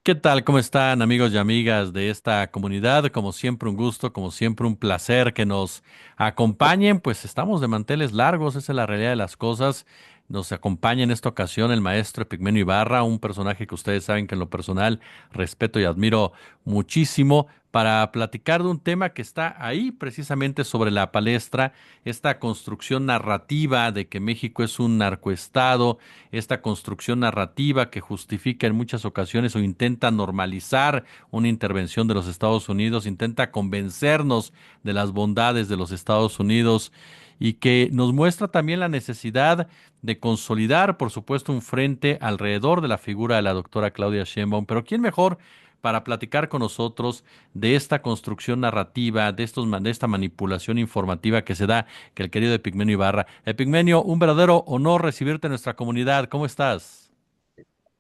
¿Qué tal? ¿Cómo están amigos y amigas de esta comunidad? Como siempre un gusto, como siempre un placer que nos acompañen. Pues estamos de manteles largos, esa es la realidad de las cosas. Nos acompaña en esta ocasión el maestro Epigmenio Ibarra, un personaje que ustedes saben que en lo personal respeto y admiro muchísimo, para platicar de un tema que está ahí precisamente sobre la palestra, esta construcción narrativa de que México es un narcoestado, esta construcción narrativa que justifica en muchas ocasiones o intenta normalizar una intervención de los Estados Unidos, intenta convencernos de las bondades de los Estados Unidos y que nos muestra también la necesidad de consolidar, por supuesto, un frente alrededor de la figura de la doctora Claudia Sheinbaum. Pero ¿quién mejor para platicar con nosotros de esta construcción narrativa, de esta manipulación informativa que se da, que el querido Epigmenio Ibarra? Epigmenio, un verdadero honor recibirte en nuestra comunidad. ¿Cómo estás?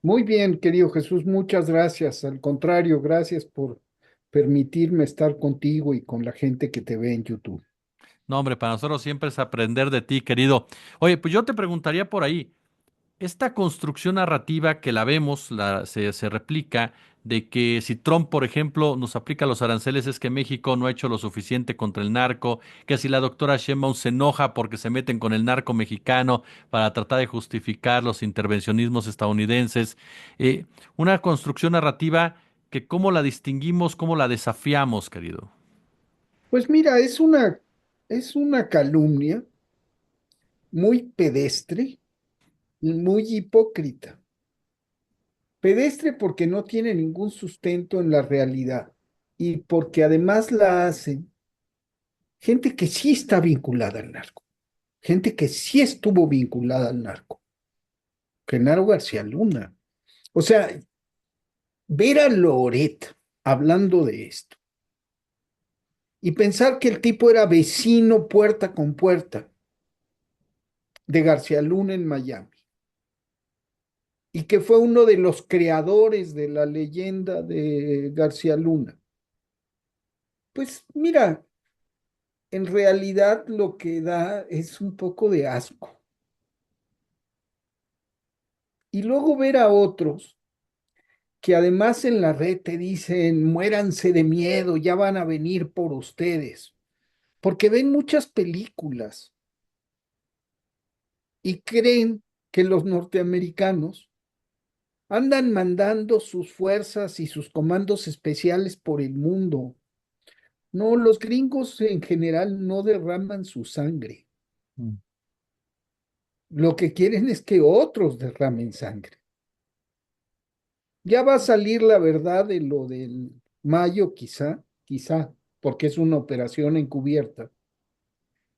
Muy bien, querido Jesús, muchas gracias. Al contrario, gracias por permitirme estar contigo y con la gente que te ve en YouTube. No, hombre, para nosotros siempre es aprender de ti, querido. Oye, pues yo te preguntaría por ahí, esta construcción narrativa que la vemos, se replica, de que si Trump, por ejemplo, nos aplica los aranceles, es que México no ha hecho lo suficiente contra el narco, que si la doctora Sheinbaum se enoja porque se meten con el narco mexicano para tratar de justificar los intervencionismos estadounidenses, eh, una construcción narrativa que cómo la distinguimos, cómo la desafiamos, querido. Pues mira, es una calumnia muy pedestre y muy hipócrita. Pedestre porque no tiene ningún sustento en la realidad y porque además la hacen gente que sí está vinculada al narco, gente que sí estuvo vinculada al narco. Genaro García Luna. O sea, ver a Loret hablando de esto y pensar que el tipo era vecino puerta con puerta de García Luna en Miami y que fue uno de los creadores de la leyenda de García Luna. Pues mira, en realidad lo que da es un poco de asco. Y luego ver a otros que además en la red te dicen, muéranse de miedo, ya van a venir por ustedes, porque ven muchas películas y creen que los norteamericanos andan mandando sus fuerzas y sus comandos especiales por el mundo. No, los gringos en general no derraman su sangre. Mm. Lo que quieren es que otros derramen sangre. Ya va a salir la verdad de lo del Mayo, quizá, porque es una operación encubierta.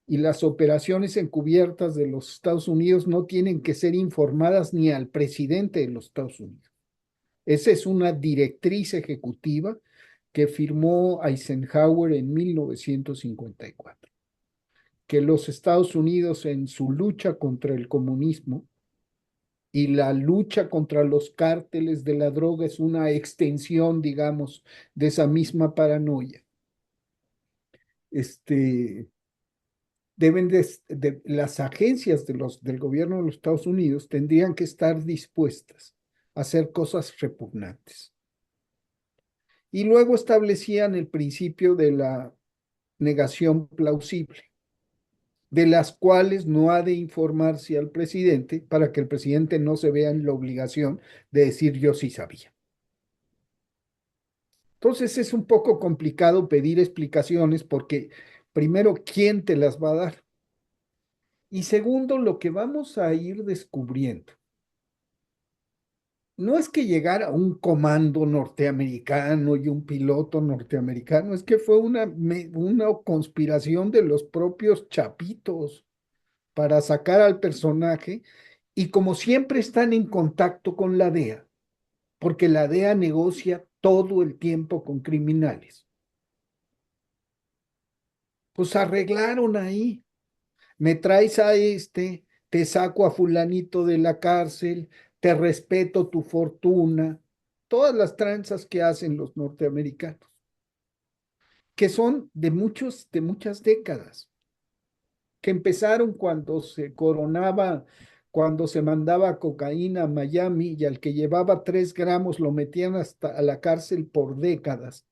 Y las operaciones encubiertas de los Estados Unidos no tienen que ser informadas ni al presidente de los Estados Unidos. Esa es una directriz ejecutiva que firmó Eisenhower en 1954, que los Estados Unidos en su lucha contra el comunismo y la lucha contra los cárteles de la droga es una extensión, digamos, de esa misma paranoia. Este, las agencias del gobierno de los Estados Unidos tendrían que estar dispuestas a hacer cosas repugnantes. Y luego establecían el principio de la negación plausible, de las cuales no ha de informarse al presidente para que el presidente no se vea en la obligación de decir yo sí sabía. Entonces es un poco complicado pedir explicaciones porque primero, ¿quién te las va a dar? Y segundo, lo que vamos a ir descubriendo no es que llegara un comando norteamericano y un piloto norteamericano, es que fue una conspiración de los propios chapitos para sacar al personaje y como siempre están en contacto con la DEA, porque la DEA negocia todo el tiempo con criminales, pues arreglaron ahí, me traes a este, te saco a fulanito de la cárcel, te respeto tu fortuna, todas las tranzas que hacen los norteamericanos, que son de muchas décadas, que empezaron cuando se coronaba cuando se mandaba cocaína a Miami y al que llevaba 3 gramos lo metían hasta a la cárcel por décadas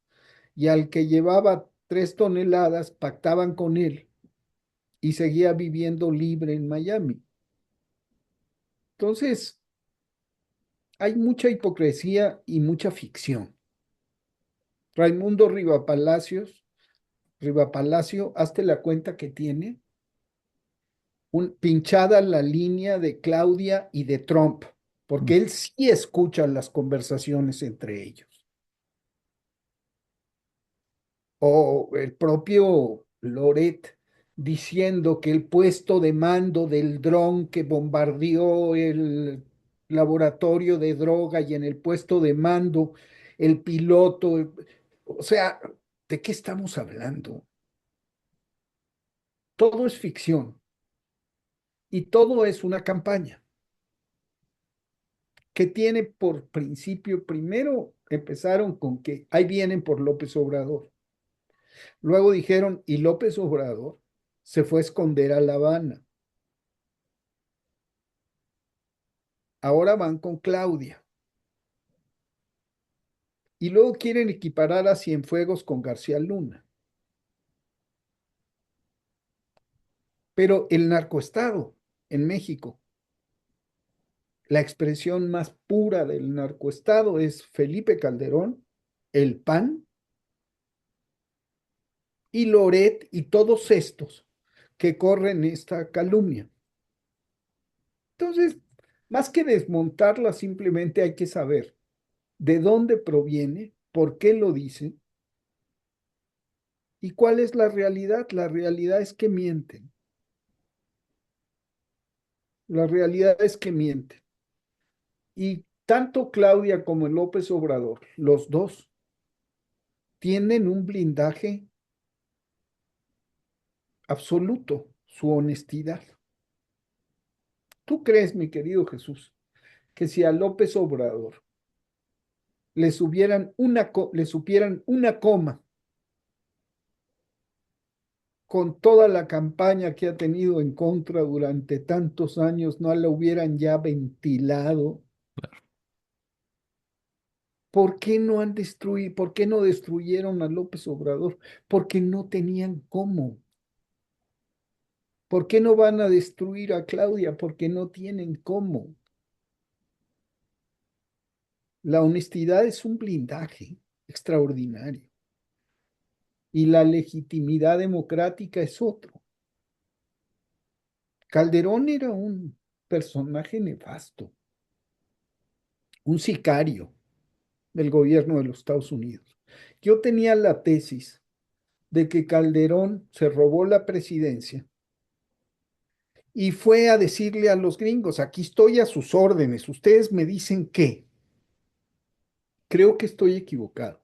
y al que llevaba 3 toneladas pactaban con él y seguía viviendo libre en Miami. Entonces, hay mucha hipocresía y mucha ficción. Raimundo Rivapalacio, hazte la cuenta que tiene pinchada la línea de Claudia y de Trump, porque él sí escucha las conversaciones entre ellos. O el propio Loret diciendo que el puesto de mando del dron que bombardeó el laboratorio de droga y en el puesto de mando el piloto, o sea, ¿de qué estamos hablando? Todo es ficción y todo es una campaña que tiene por principio, primero empezaron con que ahí vienen por López Obrador. Luego dijeron, y López Obrador se fue a esconder a La Habana. Ahora van con Claudia. Y luego quieren equiparar a Cienfuegos con García Luna. Pero el narcoestado en México, la expresión más pura del narcoestado es Felipe Calderón, el PAN y Loret y todos estos que corren esta calumnia. Entonces, más que desmontarla, simplemente hay que saber de dónde proviene, por qué lo dicen y cuál es la realidad. La realidad es que mienten. La realidad es que mienten. Y tanto Claudia como López Obrador, los dos, tienen un blindaje absoluto, su honestidad. ¿Tú crees, mi querido Jesús, que si a López Obrador le supieran una coma con toda la campaña que ha tenido en contra durante tantos años, no la hubieran ya ventilado? ¿Por qué no han destruido, por qué no destruyeron a López Obrador? Porque no tenían cómo. ¿Por qué no van a destruir a Claudia? Porque no tienen cómo. La honestidad es un blindaje extraordinario y la legitimidad democrática es otro. Calderón era un personaje nefasto, un sicario del gobierno de los Estados Unidos. Yo tenía la tesis de que Calderón se robó la presidencia y fue a decirle a los gringos, aquí estoy a sus órdenes, ustedes me dicen qué. Creo que estoy equivocado.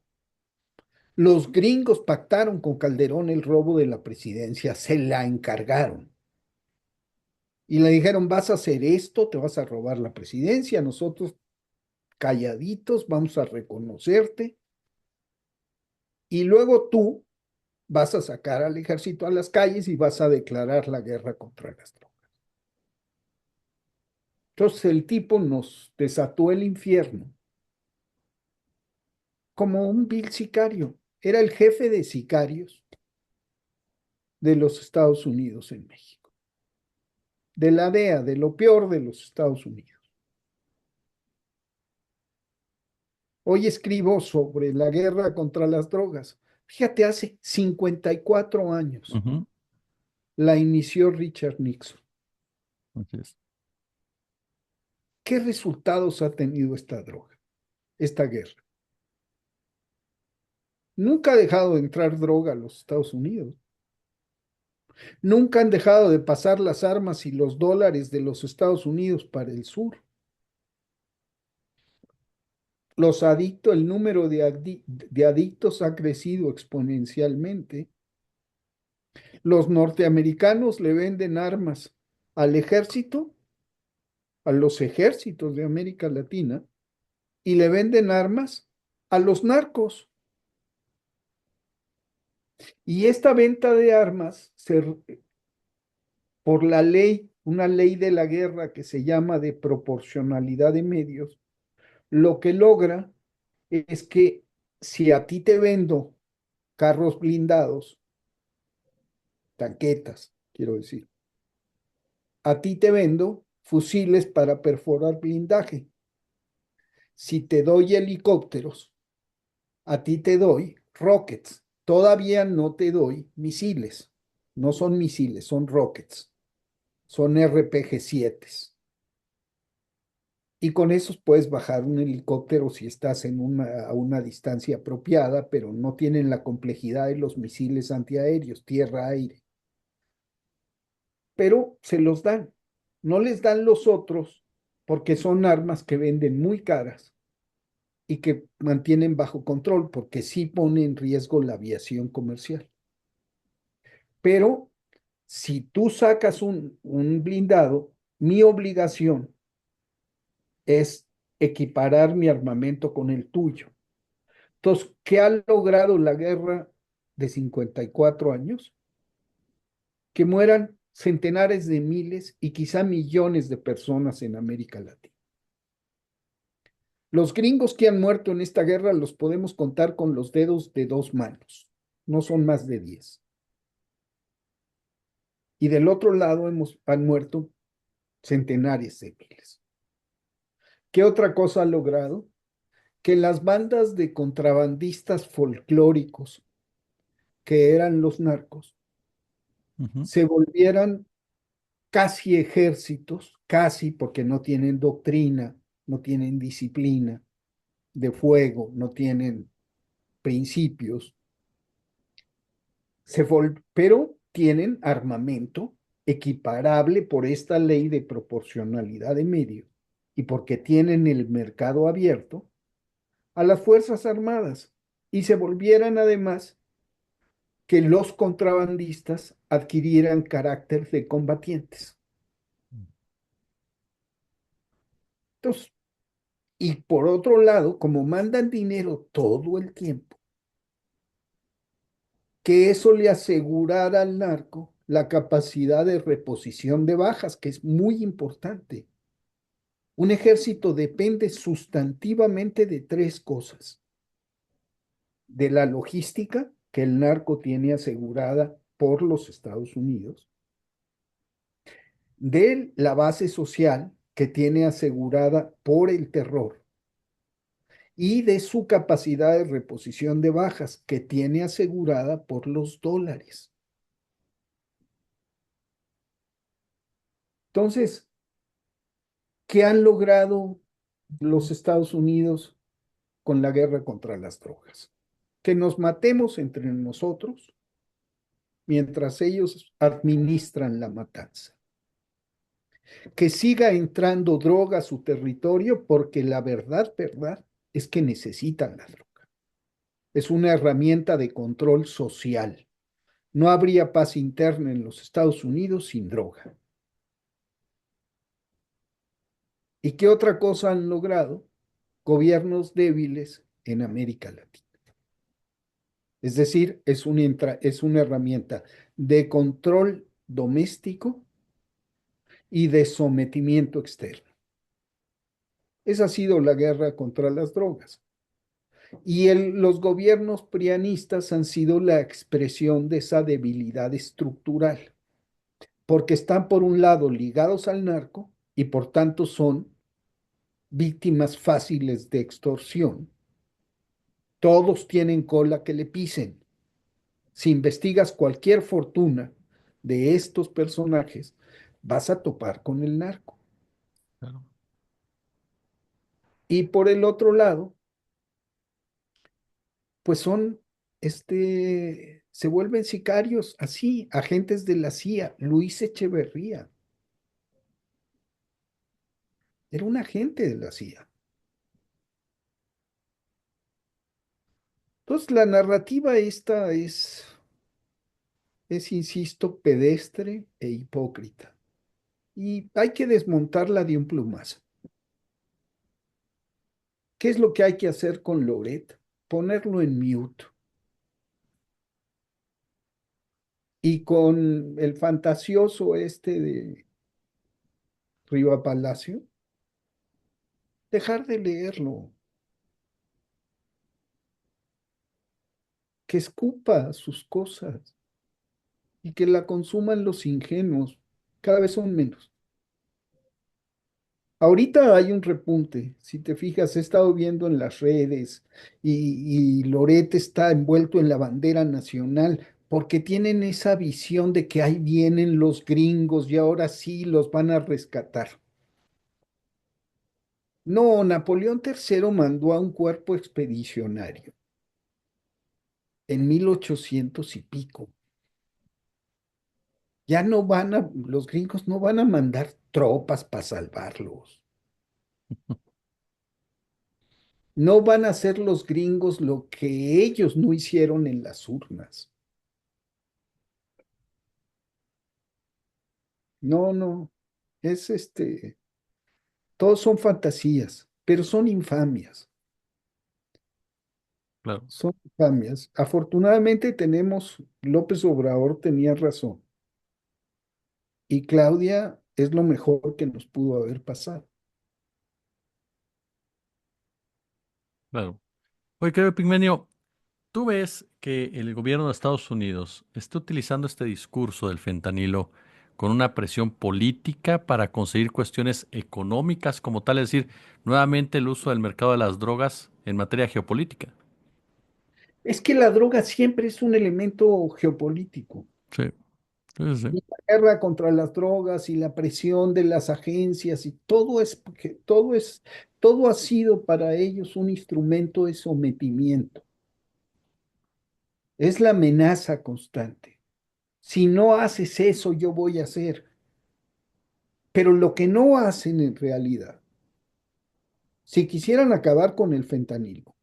Los gringos pactaron con Calderón el robo de la presidencia, se la encargaron. Y le dijeron, vas a hacer esto, te vas a robar la presidencia, nosotros calladitos vamos a reconocerte y luego tú vas a sacar al ejército a las calles y vas a declarar la guerra contra las drogas. Entonces el tipo nos desató el infierno como un vil sicario. Era el jefe de sicarios de los Estados Unidos en México, de la DEA, de lo peor de los Estados Unidos. Hoy escribo sobre la guerra contra las drogas. Fíjate, hace 54 años Ujú, la inició Richard Nixon. así es. ¿Qué resultados ha tenido esta droga, esta guerra? Nunca ha dejado de entrar droga a los Estados Unidos. Nunca han dejado de pasar las armas y los dólares de los Estados Unidos para el sur. Los adictos, el número de adictos ha crecido exponencialmente. Los norteamericanos le venden armas al ejército, a los ejércitos de América Latina, y le venden armas a los narcos. Y esta venta de armas, por la ley una ley de la guerra que se llama de proporcionalidad de medios, lo que logra es que si a ti te vendo carros blindados, tanquetas, quiero decir, a ti te vendo fusiles para perforar blindaje. Si te doy helicópteros, a ti te doy rockets. Todavía no te doy misiles. No son misiles, son rockets. Son RPG-7. Y con esos puedes bajar un helicóptero si estás a una distancia apropiada, pero no tienen la complejidad de los misiles antiaéreos, tierra-aire. Pero se los dan. No les dan los otros porque son armas que venden muy caras y que mantienen bajo control porque sí pone en riesgo la aviación comercial. Pero si tú sacas un blindado, mi obligación es equiparar mi armamento con el tuyo. Entonces, ¿qué ha logrado la guerra de 54 años? Que mueran centenares de miles y quizá millones de personas en América Latina. Los gringos que han muerto en esta guerra los podemos contar con los dedos de dos manos, no son más de 10. Y del otro lado han muerto centenares de miles. ¿Qué otra cosa ha logrado? Que las bandas de contrabandistas folclóricos, que eran los narcos, Ujú. se volvieran casi ejércitos, casi porque no tienen doctrina, no tienen disciplina de fuego, no tienen principios, pero tienen armamento equiparable por esta ley de proporcionalidad de medios y porque tienen el mercado abierto a las Fuerzas Armadas y se volvieran además que los contrabandistas adquirieran carácter de combatientes. Entonces, y por otro lado, como mandan dinero todo el tiempo, que eso le asegurara al narco la capacidad de reposición de bajas, que es muy importante. Un ejército depende sustantivamente de tres cosas: de la logística que el narco tiene asegurada por los Estados Unidos, de la base social que tiene asegurada por el terror y de su capacidad de reposición de bajas que tiene asegurada por los dólares. Entonces, ¿qué han logrado los Estados Unidos con la guerra contra las drogas? Que nos matemos entre nosotros mientras ellos administran la matanza. Que siga entrando droga a su territorio porque la verdad, es que necesitan la droga. Es una herramienta de control social. No habría paz interna en los Estados Unidos sin droga. ¿Y qué otra cosa han logrado? Gobiernos débiles en América Latina. Es decir, es una herramienta de control doméstico y de sometimiento externo. Esa ha sido la guerra contra las drogas. Y los gobiernos prianistas han sido la expresión de esa debilidad estructural, porque están por un lado ligados al narco y por tanto son víctimas fáciles de extorsión. Todos tienen cola que le pisen. Si investigas cualquier fortuna de estos personajes, vas a topar con el narco. Claro. Y por el otro lado, pues se vuelven sicarios así, agentes de la CIA. Luis Echeverría era un agente de la CIA. Entonces, la narrativa esta insisto, pedestre e hipócrita. Y hay que desmontarla de un plumazo. ¿Qué es lo que hay que hacer con Loret? Ponerlo en mute. Y con el fantasioso este Riva Palacio, dejar de leerlo, que escupa sus cosas y que la consuman los ingenuos, cada vez son menos. Ahorita hay un repunte, si te fijas, he estado viendo en las redes y Loret está envuelto en la bandera nacional porque tienen esa visión de que ahí vienen los gringos y ahora sí los van a rescatar. No, Napoleón III mandó a un cuerpo expedicionario en 1800 y pico. Ya no van a, los gringos no van a mandar tropas para salvarlos. No van a hacer los gringos lo que ellos no hicieron en las urnas. No, no, es todos son fantasías, pero son infamias, Claro, son infamias. Afortunadamente tenemos, López Obrador tenía razón y Claudia es lo mejor que nos pudo haber pasado. claro. Oye, querido Pigmenio, ¿tú ves que el gobierno de Estados Unidos está utilizando este discurso del fentanilo con una presión política para conseguir cuestiones económicas como tal, es decir, nuevamente el uso del mercado de las drogas en materia geopolítica? Es que la droga siempre es un elemento geopolítico. Sí, sí, sí, Y la guerra contra las drogas y la presión de las agencias y todo es, porque todo ha sido para ellos un instrumento de sometimiento. Es la amenaza constante. Si no haces eso, yo voy a hacer. Pero lo que no hacen en realidad, si quisieran acabar con el fentanilo,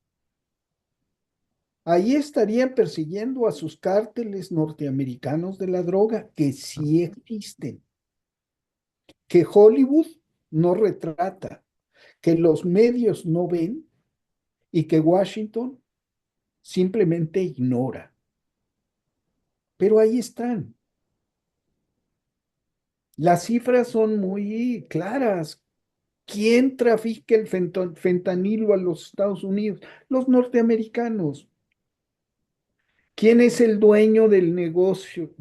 ahí estarían persiguiendo a sus cárteles norteamericanos de la droga, que sí existen, que Hollywood no retrata, que los medios no ven y que Washington simplemente ignora. Pero ahí están. Las cifras son muy claras. ¿Quién trafica el fentanilo a los Estados Unidos? Los norteamericanos. ¿Quién es el dueño del negocio,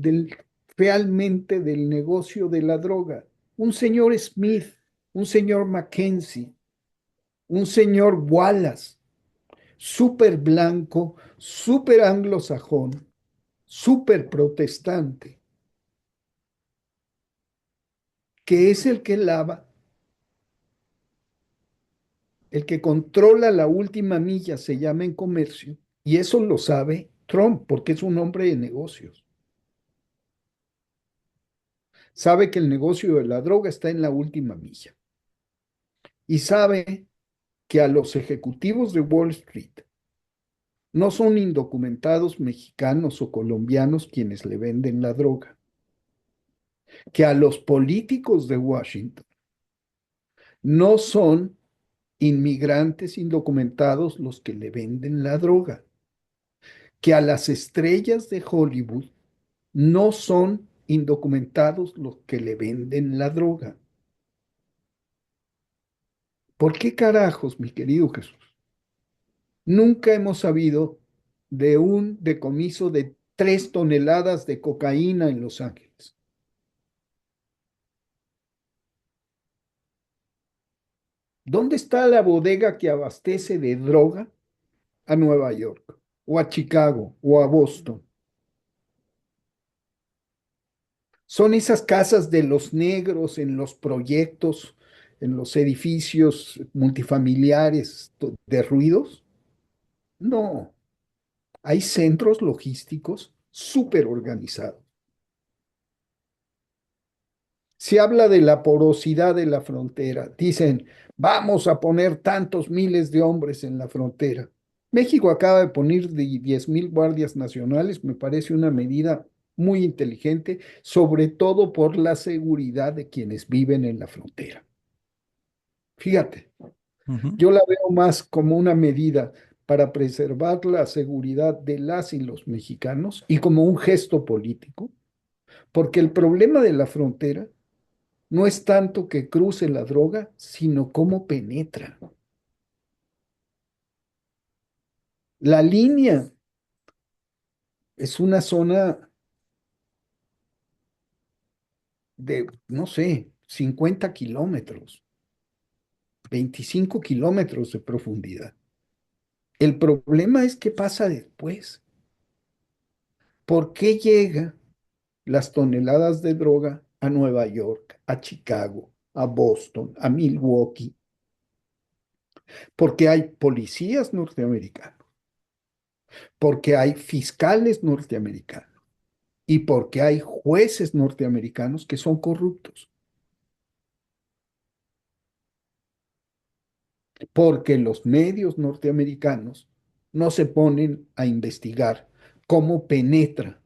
realmente del negocio de la droga? Un señor Smith, un señor Mackenzie, un señor Wallace, súper blanco, súper anglosajón, súper protestante, que es el que lava, el que controla la última milla, se llama en comercio, y eso lo sabe Trump, porque es un hombre de negocios. Sabe que el negocio de la droga está en la última milla. Y sabe que a los ejecutivos de Wall Street no son indocumentados mexicanos o colombianos quienes le venden la droga, que a los políticos de Washington no son inmigrantes indocumentados los que le venden la droga, que a las estrellas de Hollywood no son indocumentados los que le venden la droga. ¿Por qué carajos, mi querido Jesús? Nunca hemos sabido de un decomiso de 3 toneladas de cocaína en Los Ángeles. ¿Dónde está la bodega que abastece de droga a Nueva York, o a Chicago, o a Boston? Son esas casas de los negros en los proyectos, en los edificios multifamiliares derruidos. No, hay centros logísticos súper organizados. Se habla de la porosidad de la frontera. Dicen, vamos a poner tantos miles de hombres en la frontera. México acaba de poner 10,000 guardias nacionales, me parece una medida muy inteligente, sobre todo por la seguridad de quienes viven en la frontera. Fíjate, ujú, yo la veo más como una medida para preservar la seguridad de las y los mexicanos y como un gesto político, porque el problema de la frontera No es tanto que cruce la droga, sino cómo penetra. La línea es una zona de, no sé, 50 kilómetros, 25 kilómetros de profundidad. El problema es qué pasa después. ¿Por qué llegan las toneladas de droga a Nueva York, a Chicago, a Boston, a Milwaukee? Porque hay policías norteamericanos, porque hay fiscales norteamericanos y porque hay jueces norteamericanos que son corruptos, porque los medios norteamericanos no se ponen a investigar cómo penetra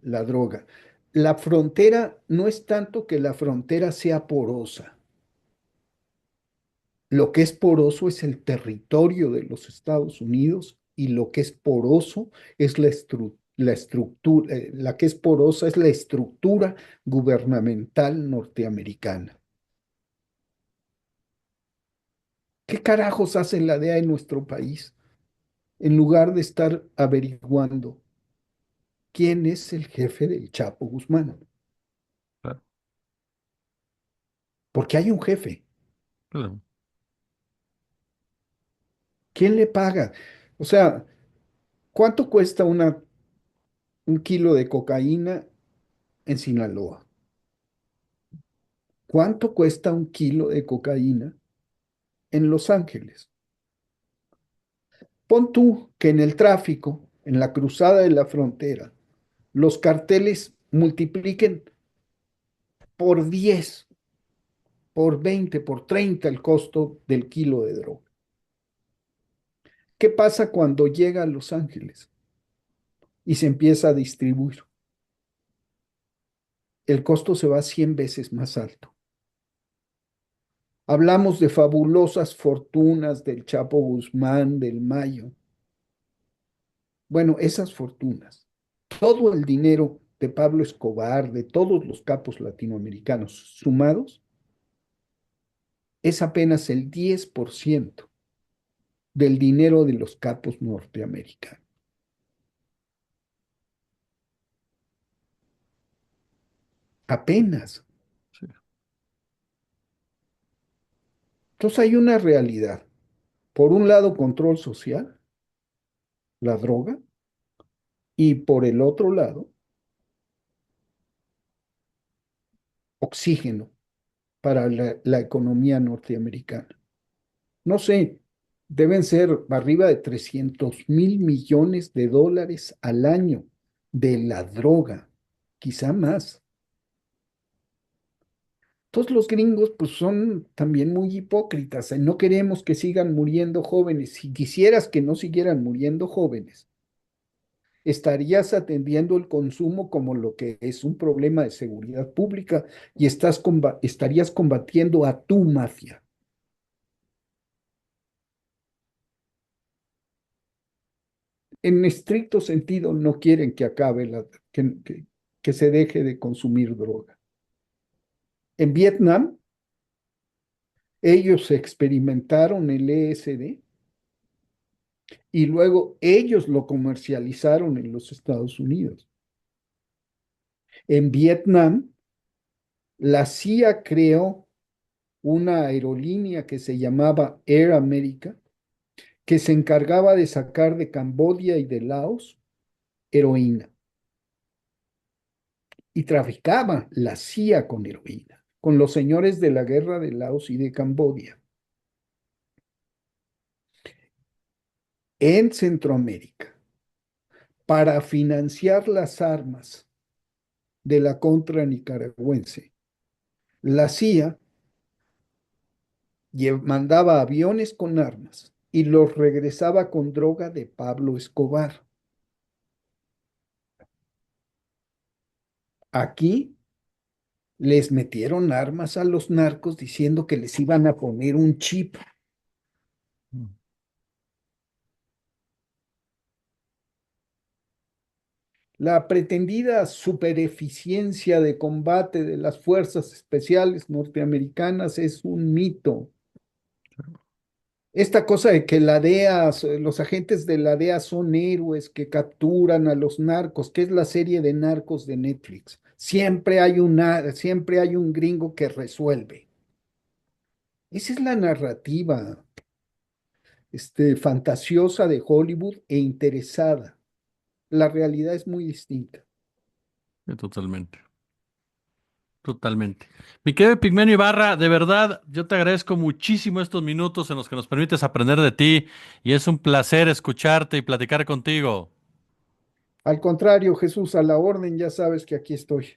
la droga. La frontera no es tanto que la frontera sea porosa. Lo que es poroso es el territorio de los Estados Unidos y lo que es poroso es la estructura, la que es porosa es la estructura gubernamental norteamericana. ¿Qué carajos hace la DEA en nuestro país en lugar de estar averiguando quién es el jefe del Chapo Guzmán? Claro, Porque hay un jefe. claro. ¿Quién le paga? O sea, ¿cuánto cuesta un kilo de cocaína en Sinaloa? ¿Cuánto cuesta un kilo de cocaína en Los Ángeles? Pon tú que en el tráfico, en la cruzada de la frontera, los carteles multipliquen por 10, por 20, por 30 el costo del kilo de droga. ¿Qué pasa cuando llega a Los Ángeles y se empieza a distribuir? El costo se va 100 veces más alto. Hablamos de fabulosas fortunas del Chapo Guzmán, del Mayo. Bueno, esas fortunas, todo el dinero de Pablo Escobar, de todos los capos latinoamericanos sumados, es apenas el 10% del dinero de los capos norteamericanos. Apenas. Sí, Entonces hay una realidad. Por un lado, control social, la droga, y por el otro lado, oxígeno para la economía norteamericana. No sé, deben ser arriba de 300.000 millones de dólares al año de la droga, quizá más. Todos los gringos pues son también muy hipócritas. No queremos que sigan muriendo jóvenes. Si quisieras que no siguieran muriendo jóvenes, estarías atendiendo el consumo como lo que es un problema de seguridad pública y estarías combatiendo a tu mafia. En estricto sentido, no quieren que acabe que se deje de consumir droga. En Vietnam, ellos experimentaron el LSD y luego ellos lo comercializaron en los Estados Unidos. En Vietnam, la CIA creó una aerolínea que se llamaba Air America, que se encargaba de sacar de Camboya y de Laos heroína. Y traficaba la CIA con heroína, con los señores de la guerra de Laos y de Camboya. En Centroamérica, para financiar las armas de la contra nicaragüense, la CIA mandaba aviones con armas y los regresaba con droga de Pablo Escobar. Aquí les metieron armas a los narcos diciendo que les iban a poner un chip. La pretendida supereficiencia de combate de las fuerzas especiales norteamericanas es un mito. Esta cosa de que la DEA, los agentes de la DEA son héroes que capturan a los narcos, que es la serie de narcos de Netflix. Siempre hay un gringo que resuelve. Esa es la narrativa, fantasiosa de Hollywood e interesada. La realidad es muy distinta. Totalmente. Totalmente. Mi querido Pigmenio Ibarra, de verdad, yo te agradezco muchísimo estos minutos en los que nos permites aprender de ti y es un placer escucharte y platicar contigo. Al contrario, Jesús, a la orden, ya sabes que aquí estoy.